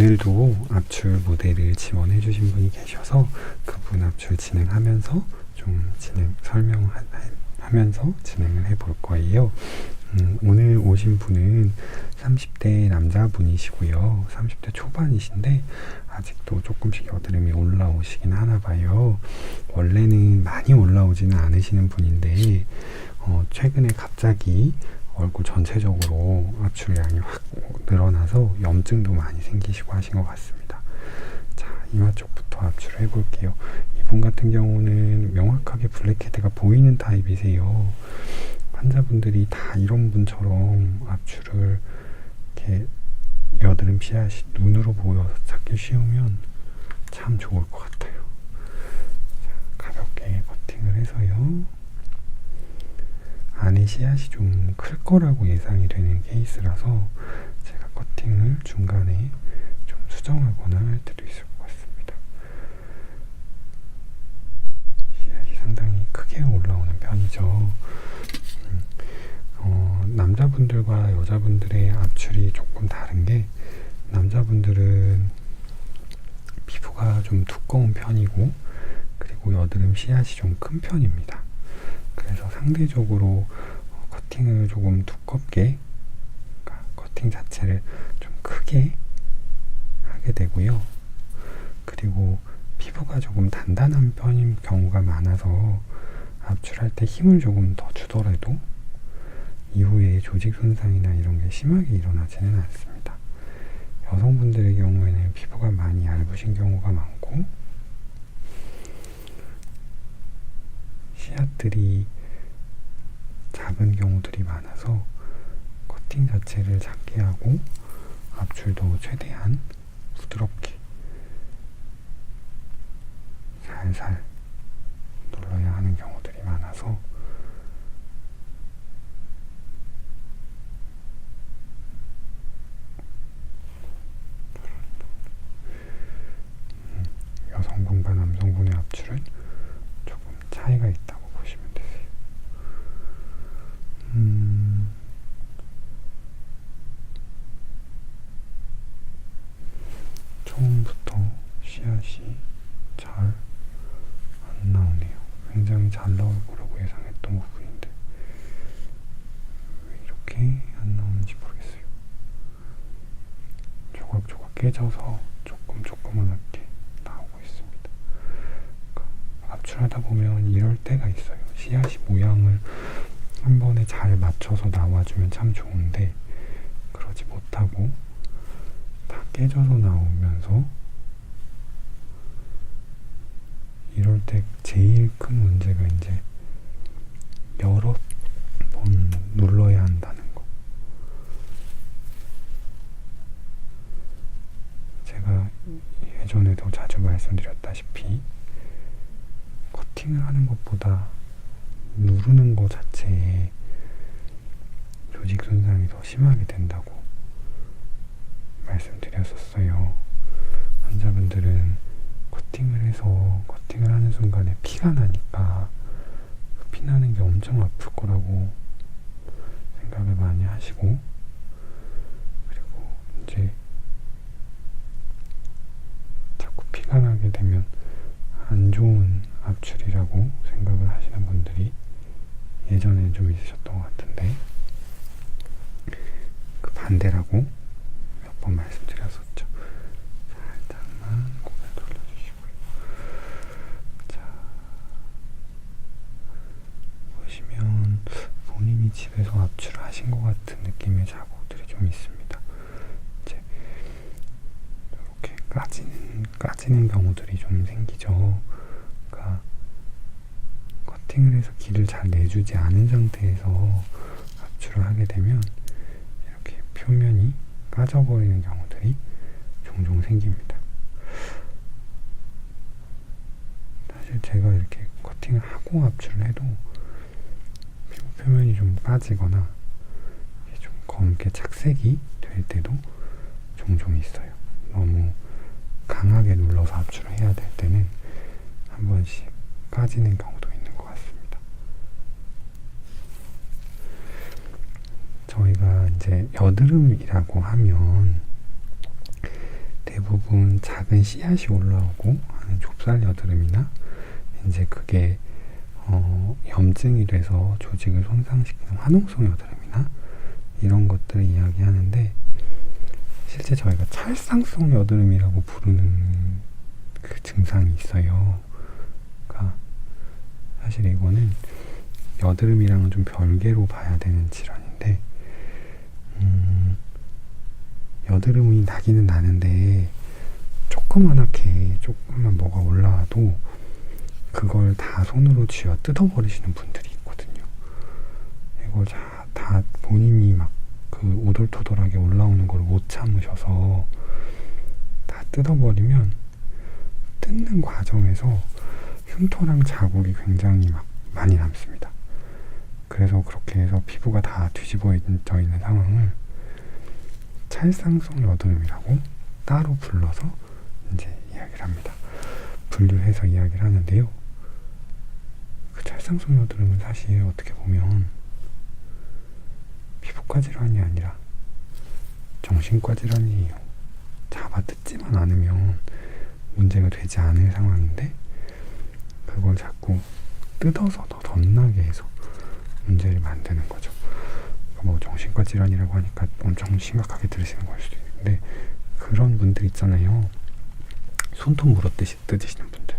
오늘도 압출 모델을 지원해 주신 분이 계셔서 그분 압출 진행하면서 좀 설명하면서 진행을 해 볼 거예요. 오늘 오신 분은 30대 남자분이시고요. 30대 초반이신데 아직도 조금씩 여드름이 올라오시긴 하나 봐요. 원래는 많이 올라오지는 않으시는 분인데 최근에 갑자기 얼굴 전체적으로 압출량이 확 늘어나서 염증도 많이 생기시고 하신 것 같습니다. 자, 이마 쪽부터 압출을 해볼게요. 이분 같은 경우는 명확하게 블랙헤드가 보이는 타입이세요. 환자분들이 다 이런 분처럼 압출을 이렇게 여드름 씨앗이 눈으로 보여서 찾기 쉬우면 참 좋을 것 같아요. 자, 가볍게 커팅을 해서요. 안에 씨앗이 좀 클 거라고 예상이 되는 케이스라서 제가 커팅을 중간에 좀 수정하거나 할 때도 있을 것 같습니다. 씨앗이 상당히 크게 올라오는 편이죠. 남자분들과 여자분들의 압출이 조금 다른 게 남자분들은 피부가 좀 두꺼운 편이고 그리고 여드름 씨앗이 좀 큰 편입니다. 그래서 상대적으로 커팅을 조금 두껍게, 그러니까 커팅 자체를 좀 크게 하게 되고요. 그리고 피부가 조금 단단한 편인 경우가 많아서 압출할 때 힘을 조금 더 주더라도 이후에 조직 손상이나 이런 게 심하게 일어나지는 않습니다. 여성분들의 경우에는 피부가 많이 얇으신 경우가 많고 씨앗들이 작은 경우들이 많아서 커팅 자체를 작게 하고 압출도 최대한 부드럽게 살살 눌러야 하는 경우들이 많아서 여성분과 남성분의 압출은 조금 차이가 있다고 보시면 되세요. 처음부터 씨앗이 잘 안 나오네요. 굉장히 잘 나올 거라고 예상했던 부분인데 왜 이렇게 안 나오는지 모르겠어요. 조각조각 깨져서 조그맣게 나오고 있습니다. 압출하다 보면 이럴 때가 있어요. 씨앗이 모양을 한 번에 잘 맞춰서 나와주면 참 좋은데 그러지 못하고 다 깨져서 나오면서 이럴 때 제일 큰 문제가 이제 여러 번 눌러야 한다는 거. 제가 예전에도 자주 말씀드렸다시피 커팅을 하는 것보다 누르는 것 자체에 조직 손상이 더 심하게 된다고 말씀드렸었어요. 환자분들은 커팅을 해서 커팅을 하는 순간에 피가 나니까 그 피 나는 게 엄청 아플 거라고 생각을 많이 하시고 그리고 이제 자꾸 피가 나게 되면 안 좋은 압출이라고 생각을 하시는 분들이 예전에 좀 있으셨던 것 같은데 그 반대라고 몇 번 말씀드렸었죠. 살짝만 고개 돌려주시고요. 자, 보시면 본인이 집에서 압출을 하신 것 같은 느낌의 자국들이 좀 있습니다. 이제 이렇게 까지는 경우들이 좀 생기죠. 그러니까 커팅을 해서 기를 잘 내주지 않은 상태에서 압출을 하게 되면 이렇게 표면이 빠져버리는 경우들이 종종 생깁니다. 사실 제가 이렇게 커팅을 하고 압출을 해도 피부 표면이 좀 빠지거나 좀 검게 착색이 될 때도 종종 있어요. 너무 강하게 눌러서 압출을 해야 될 때는 한 번씩 빠지는 경우도 있는 것 같습니다. 저희가 이제 여드름이라고 하면 대부분 작은 씨앗이 올라오고 하는 좁쌀 여드름이나 이제 그게 염증이 돼서 조직을 손상시키는 화농성 여드름이나 이런 것들을 이야기하는데, 실제 저희가 찰상성 여드름이라고 부르는 그 증상이 있어요. 그러니까 사실 이거는 여드름이랑은 좀 별개로 봐야 되는 질환인데, 여드름이 나기는 나는데 조금만 뭐가 올라와도 그걸 다 손으로 쥐어 뜯어버리시는 분들이 있거든요. 이걸 다 본인이 막 그 오돌토돌하게 올라오는 걸 못 참으셔서 다 뜯어버리면 뜯는 과정에서 흉터랑 자국이 굉장히 막 많이 남습니다. 그래서 그렇게 해서 피부가 다 뒤집어져 있는 상황을 찰상성 여드름이라고 따로 불러서 이제 이야기를 합니다. 분류해서 이야기를 하는데요. 그 찰상성 여드름은 사실 어떻게 보면 피부과 질환이 아니라 정신과 질환이에요. 잡아뜯지만 않으면 문제가 되지 않을 상황인데, 그걸 자꾸 뜯어서 더 덧나게 해서 문제를 만드는 거죠. 뭐 정신과 질환이라고 하니까 엄청 심각하게 들으시는 걸 수도 있는데, 그런 분들 있잖아요. 손톱 뜯으시는 분들.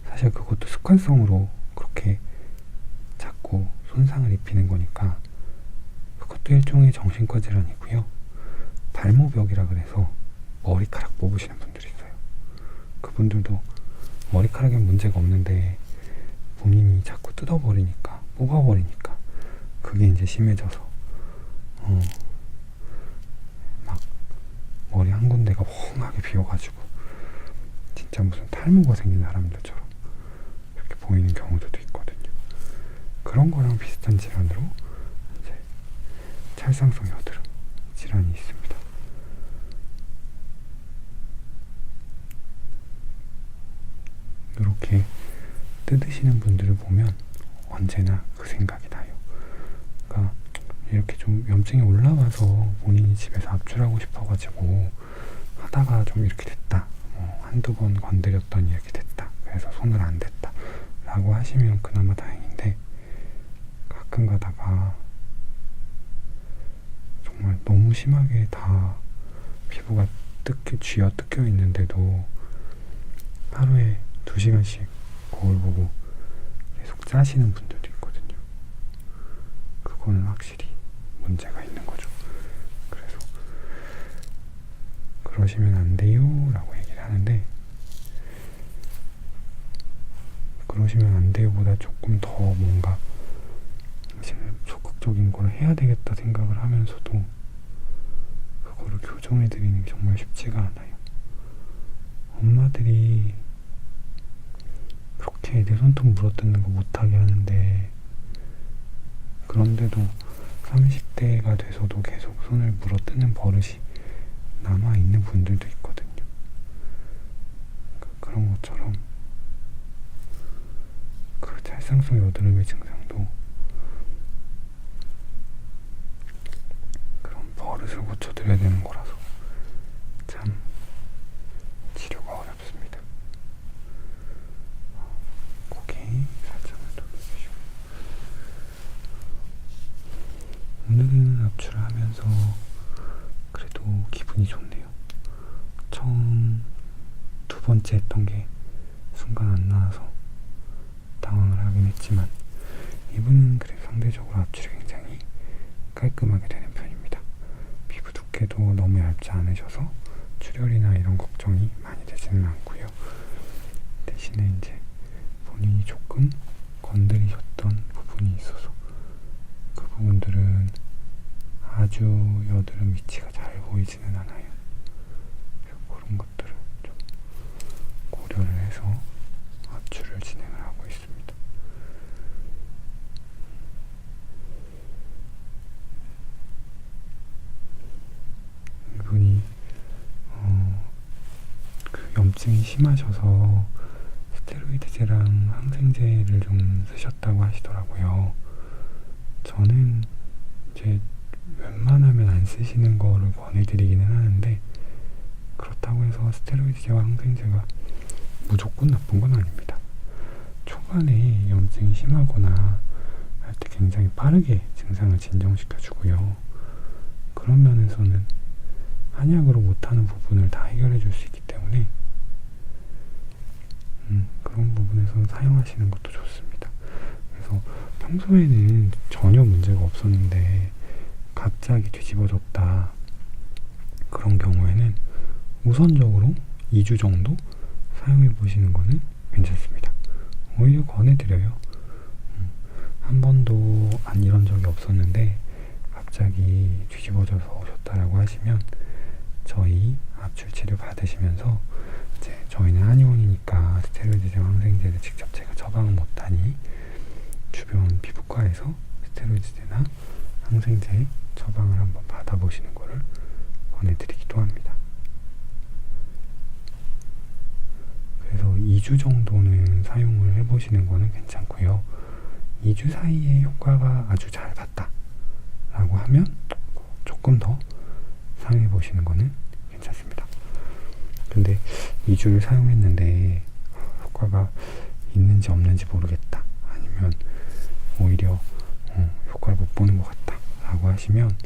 사실 그것도 습관성으로 그렇게 자꾸 손상을 입히는 거니까 그것도 일종의 정신과 질환이고요. 발모벽이라 그래서 머리카락 뽑으시는 분들이 있어요. 그분들도 머리카락엔 문제가 없는데 본인이 자꾸 뜯어버리니까, 뽑아버리니까 그게 이제 심해져서 막 머리 한 군데가 헝하게 비어가지고 진짜 무슨 탈모가 생긴 사람들처럼 이렇게 보이는 경우도 있거든요. 그런 거랑 비슷한 질환으로 이제 찰상성 여드름 질환이 있습니다. 이렇게 뜯으시는 분들을 보면 언제나 그 생각이 나요. 그러니까 이렇게 좀 염증이 올라와서 본인이 집에서 압출하고 싶어가지고 하다가 좀 이렇게 됐다, 한두 번 건드렸더니 이렇게 됐다, 그래서 손을 안 댔다 라고 하시면 그나마 다행인데, 가끔 가다가 정말 너무 심하게 다 피부가 쥐어 뜯겨 있는데도 하루에 2시간씩 거울 보고 계속 짜시는 분들도 있거든요. 그거는 확실히 문제가 있는 거죠. 그래서 그러시면 안 돼요 라고 얘기를 하는데, 그러시면 안 돼요 보다 조금 더 뭔가 적극적인 걸 해야 되겠다 생각을 하면서도 그거를 교정해 드리는 게 정말 쉽지가 않아요. 엄마들이 그렇게 애들 손톱 물어뜯는 거 못하게 하는데, 그런데도 30대가 돼서도 계속 손을 물어뜯는 버릇이 남아있는 분들도 있거든요. 그런 것처럼 그 찰상성 여드름의 증상도 그런 버릇을 고쳐드려야 되는 거라서 참 치료가 어렵습니다. 고개 살짝만 돌려주시고, 오늘은 압출을 하면서 그래도 기분이 좋네요. 처음 2번째 했던 게 순간 안 나와서 당황을 하긴 했지만, 이분은 그래도 상대적으로 압출이 굉장히 깔끔하게 되는 편입니다. 피부 두께도 너무 얇지 않으셔서 출혈이나 이런 걱정이 많이 되지는 않고요. 대신에 이제 본인이 조금 건드리셨던 부분이 있어서 그 부분들은 아주 여드름 위치가 잘 보이지는 않아요. 그래서 그런 것들을 좀 고려를 해서 압출을 진행을 하고 있습니다. 이분이 그 염증이 심하셔서 스테로이드제랑 항생제를 좀 쓰셨다고 하시더라고요. 저는 이제 웬만하면 안 쓰시는 거를 권해드리기는 하는데, 그렇다고 해서 스테로이드 제와 항생제가 무조건 나쁜 건 아닙니다. 초반에 염증이 심하거나 할 때 굉장히 빠르게 증상을 진정시켜주고요. 그런 면에서는 한약으로 못하는 부분을 다 해결해 줄 수 있기 때문에 그런 부분에서는 사용하시는 것도 좋습니다. 그래서 평소에는 전혀 문제가 없었는데 갑자기 뒤집어졌다, 그런 경우에는 우선적으로 2주 정도 사용해 보시는 거는 괜찮습니다. 오히려 권해드려요. 한 번도 안 이런 적이 없었는데 갑자기 뒤집어져서 오셨다라고 하시면 저희 압출 치료 받으시면서, 이제 저희는 한의원이니까 스테로이드 제와 항생제를 직접 제가 처방을 못하니 주변 피부과에서 스테로이드 제나 항생제 처방을 한번 받아보시는 거를 권해드리기도 합니다. 그래서 2주 정도는 사용을 해보시는 거는 괜찮고요. 2주 사이에 효과가 아주 잘 봤다 라고 하면 조금 더 사용해 보시는 거는 괜찮습니다. 근데 2주를 사용했는데 효과가 있는지 없는지 모르겠다, 아니면 오히려 효과를 못 보는 것 같다 라고 하시면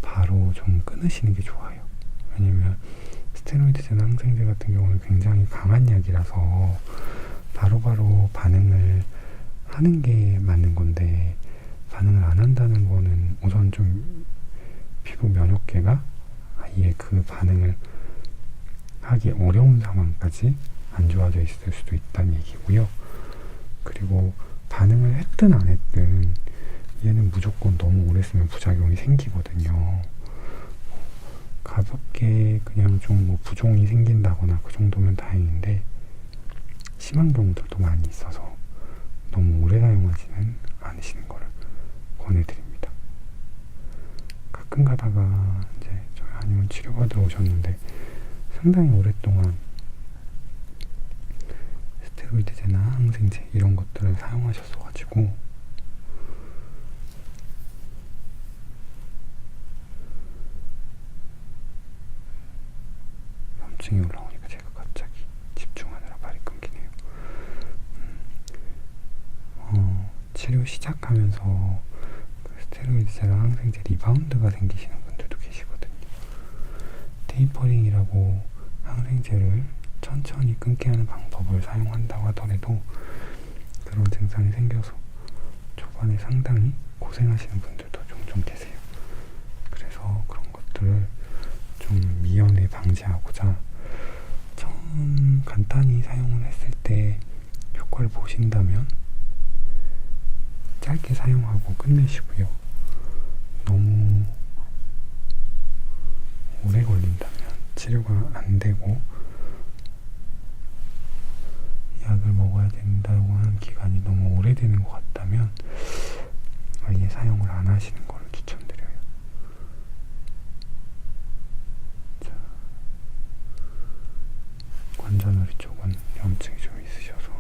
바로 좀 끊으시는 게 좋아요. 왜냐면 스테로이드제나 항생제 같은 경우는 굉장히 강한 약이라서 바로바로 반응을 하는 게 맞는 건데, 반응을 안 한다는 거는 우선 좀 피부 면역계가 아예 그 반응을 하기 어려운 상황까지 안 좋아져 있을 수도 있다는 얘기고요. 그리고 반응을 했든 안 했든 얘는 무조건 너무 오래 쓰면 부작용이 생기거든요. 가볍게 그냥 좀 뭐 부종이 생긴다거나 그 정도면 다행인데, 심한 경우들도 많이 있어서 너무 오래 사용하지는 않으시는 거를 권해드립니다. 가끔 가다가 이제 저희 한의원 치료받으러 오셨는데 상당히 오랫동안 스테로이드제나 항생제 이런 것들을 사용하셨어가지고 염증이 올라오니까 제가 갑자기 집중하느라 말이 끊기네요. 치료 시작하면서 그 스테로이드제나 항생제 리바운드가 생기시는 분들도 계시거든요. 테이퍼링이라고 항생제를 천천히 끊게 하는 방법을 사용한다고 하더라도 그런 증상이 생겨서 초반에 상당히 고생하시는 분들도 종종 계세요. 그래서 그런 것들을 좀 미연에 방지하고자 처음 간단히 사용을 했을 때 효과를 보신다면 짧게 사용하고 끝내시고요. 너무 오래 걸린다면, 치료가 안 되고 약을 먹어야 된다고 하는 기간이 너무 오래되는 것 같다면 아예 사용을 안 하시는 걸 추천드려요. 자, 관자놀이 쪽은 염증이 좀 있으셔서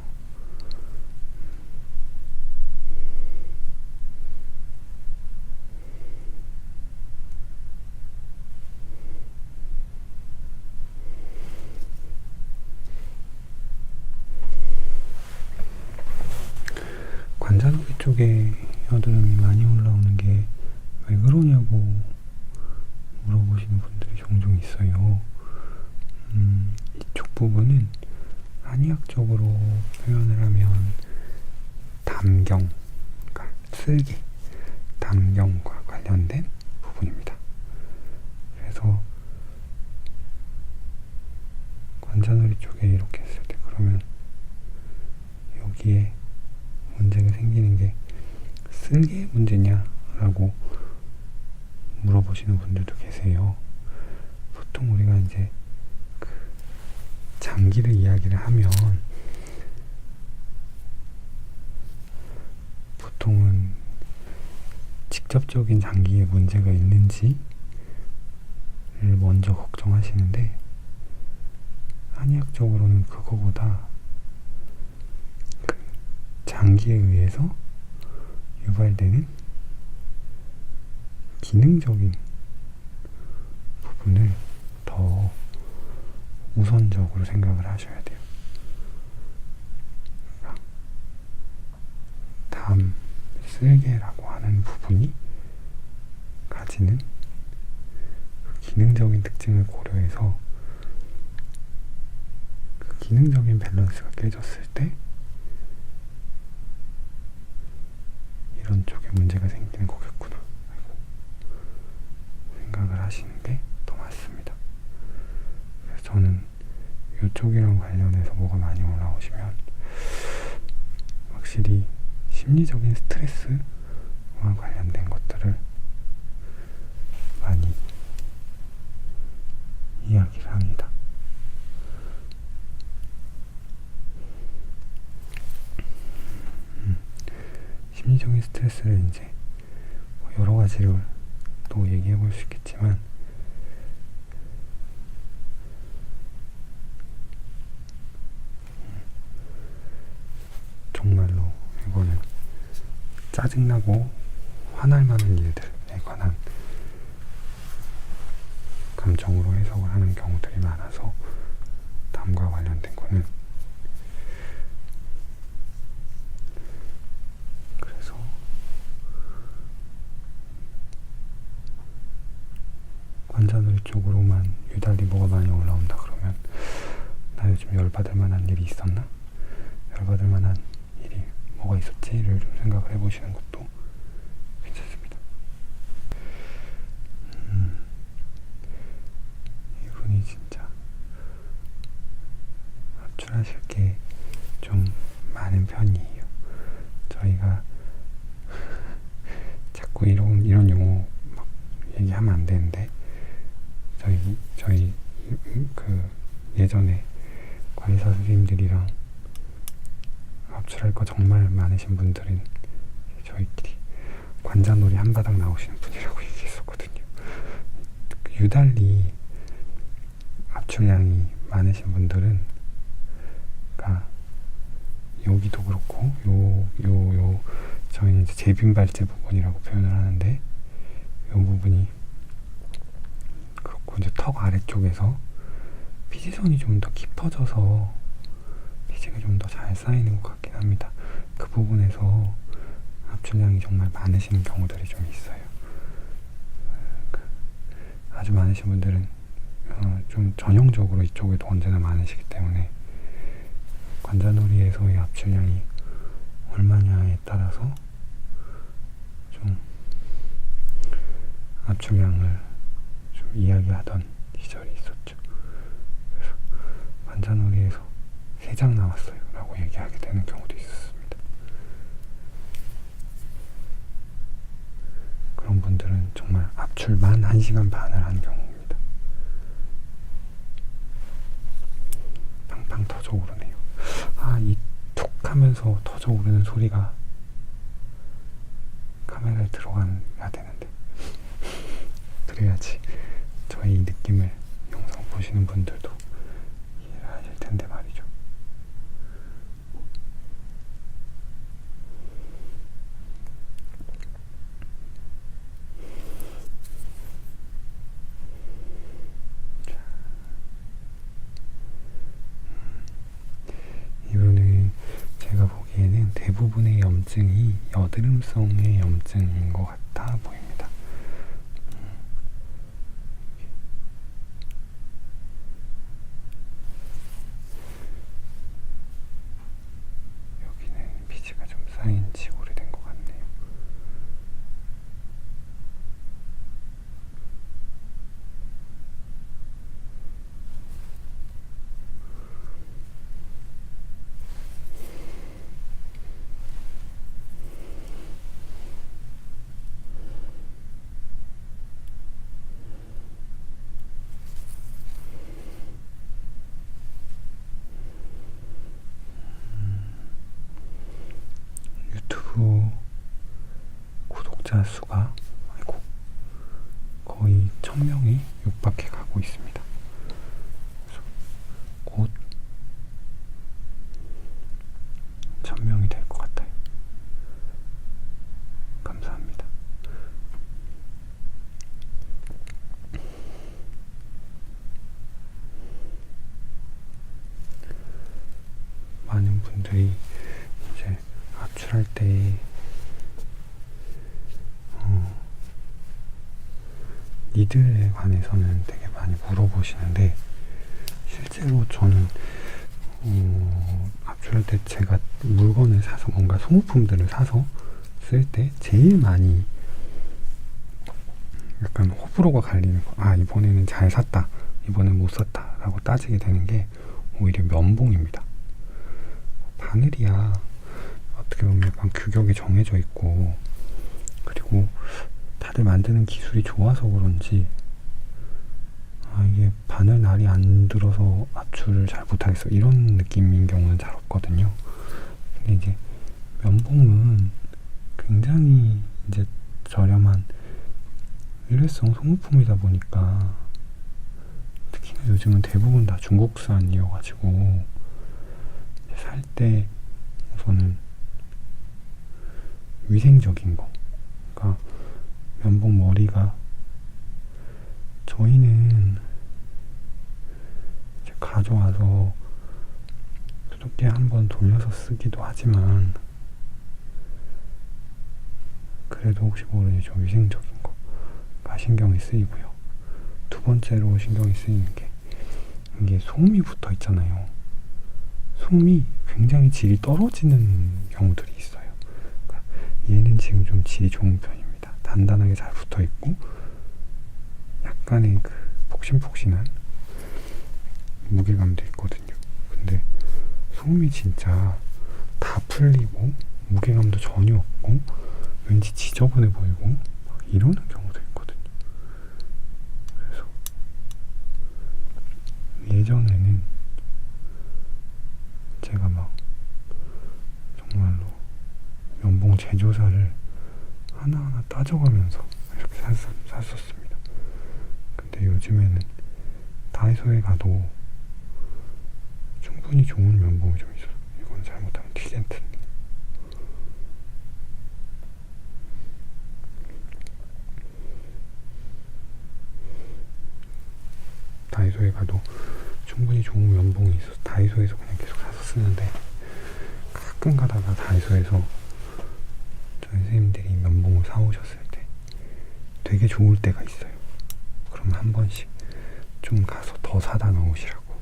관자놀이 쪽에 여드름이 많이 올라오는 게 왜 그러냐고 물어보시는 분들이 종종 있어요. 이쪽 부분은 한의학적으로 표현을 하면 담경, 그러니까 쓸개, 담경과 관련된 부분입니다. 그래서 관자놀이 쪽에 이렇게 했을 때 그러면 여기에 문제가 생기는 게 쓸개 문제냐 라고 물어보시는 분들도 계세요. 보통 우리가 이제 그 장기를 이야기를 하면 보통은 직접적인 장기에 문제가 있는지를 먼저 걱정하시는데, 한의학적으로는 그거보다 그 장기에 의해서 유발되는 기능적인 부분을 더 우선적으로 생각을 하셔야 돼요. 담, 쓸개라고 하는 부분이 가지는 그 기능적인 특징을 고려해서 그 기능적인 밸런스가 깨졌을 때 이런 쪽에 문제가 생기는 거겠구나 생각을 하시는 게 더 맞습니다. 그래서 저는 이쪽이랑 관련해서 뭐가 많이 올라오시면 확실히 심리적인 스트레스와 관련된 것들을 많이 이야기를 합니다. 심리적인 스트레스를 이제 여러 가지로 또 얘기해 볼 수 있겠지만 정말로 이거는 짜증나고 화날 만한 일들에 관한 감정으로 해석을 하는 경우들이 많아서 담과 관련된 거는 그래서 관자놀이 쪽으로만 유달리 뭐가 많이 올라온다 그러면 나 요즘 열받을 만한 일이 있었나? 열받을 만한 일이 뭐가 있었지를 좀 생각을 해보시는 것도 괜찮습니다. 이분이 진짜 합출하실 게 좀 많은 편이에요. 저희가 자꾸 이런 용어 막 얘기하면 안 되는데 저희 그 예전에 관리사 선생님들이랑 합출할 거 정말 많으신 분들은 저희끼리 관자놀이 한바닥 나오시는 분이라고 얘기했었거든요. 유달리 합출량이 많으신 분들은 여기도 그렇고 저희는 이제 재빈발제 부분이라고 표현을 하는데 이 부분이 그렇고 이제 턱 아래쪽에서 피지선이 좀 더 깊어져서 피지가 좀 더 잘 쌓이는 것 같긴 합니다. 그 부분에서 합출량이 정말 많으신 경우들이 좀 있어요. 아주 많으신 분들은 좀 전형적으로 이쪽에도 언제나 많으시기 때문에 관자놀이에서의 합출량이 얼마냐에 따라서 좀 합출량을 좀 이야기하던 시절이 있었죠. 그래서 관자놀이에서 3장 나왔어요 라고 얘기하게 되는 경우도 있었습니다. 그런 분들은 정말 합출만 1시간 반을 한 경우입니다. 팡팡 터져 오르네요. 이 툭 하면서 터져 오르는 소리가 카메라에 들어가야 되는데 그래야지 저의 이 느낌을 영상 보시는 분들도 이해를 하실 텐데 말이죠. 이분은 제가 보기에는 대부분의 염증이 여드름성의 염증인 것 같아 보입니다. 여기는 피지가 좀 쌓인 지 오래된 것 같네요. 유튜브 구독자 수가 거의 1000명이 육박해 가고 있습니다. 그래서 곧 1000명이 될 것 같아요. 감사합니다. 니들에 관해서는 되게 많이 물어보시는데 실제로 저는 압출할 때 제가 물건을 사서 뭔가 소모품들을 사서 쓸 때 제일 많이 약간 호불호가 갈리는 거. 아, 이번에는 잘 샀다, 이번엔 못 샀다 라고 따지게 되는 게 오히려 면봉입니다. 바늘이야 어떻게 보면 약간 규격이 정해져 있고, 그리고 다들 만드는 기술이 좋아서 그런지 이게 바늘 날이 안 들어서 압출을 잘 못하겠어 이런 느낌인 경우는 잘 없거든요. 근데 이제 면봉은 굉장히 이제 저렴한 일회성 소모품이다 보니까, 특히나 요즘은 대부분 다 중국산이어가지고 살 때 우선은 위생적인 거, 그러니까 면봉 머리가 저희는 이제 가져와서 수도께 한번 돌려서 쓰기도 하지만 그래도 혹시 모르니 좀 위생적인 거가 신경이 쓰이고요. 두 번째로 신경이 쓰이는 게 이게 솜이 붙어 있잖아요. 솜이 굉장히 질이 떨어지는 경우들이 있어요. 그러니까 얘는 지금 좀 질이 좋은 편입니다. 단단하게 잘 붙어 있고 약간의 그 폭신폭신한 무게감도 있거든요. 근데 솜이 진짜 다 풀리고 무게감도 전혀 없고 왠지 지저분해 보이고 막 이러는 경우도 있거든요. 그래서 예전에는 제가 막 정말로 면봉 제조사를 하나하나 따져가면서 이렇게 샀었습니다. 근데 요즘에는 다이소에 가도 충분히 좋은 면봉이 좀 있어요. 이건 잘못하면 티젠트. 다이소에 가도 충분히 좋은 면봉이 있어서 다이소에서 그냥 계속 사서 쓰는데, 가끔 가다가 다이소에서 저희 선생님들이 면봉을 사오셨을 때 되게 좋을 때가 있어요. 그럼 한 번씩 좀 가서 더 사다 놓으시라고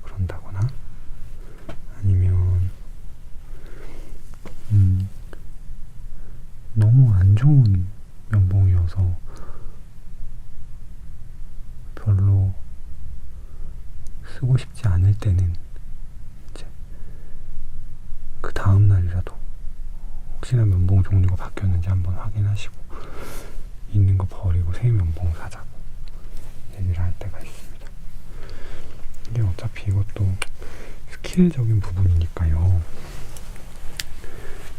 그런다거나, 아니면 너무 안 좋은 면봉이어서 별로 쓰고 싶지 않을 때는 이제 그 다음 날이라도 혹시나 면봉 종류가 바뀌었는지 한번 확인하시고 있는 거 버리고 새 면봉 사자고 얘기를 할 때가 있습니다. 이게 어차피 이것도 스킬적인 부분이니까요.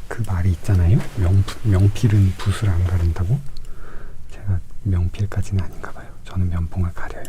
그 말이 있잖아요. 명필은 붓을 안 가린다고. 제가 명필까지는 아닌가 봐요. 저는 면봉을 가려요.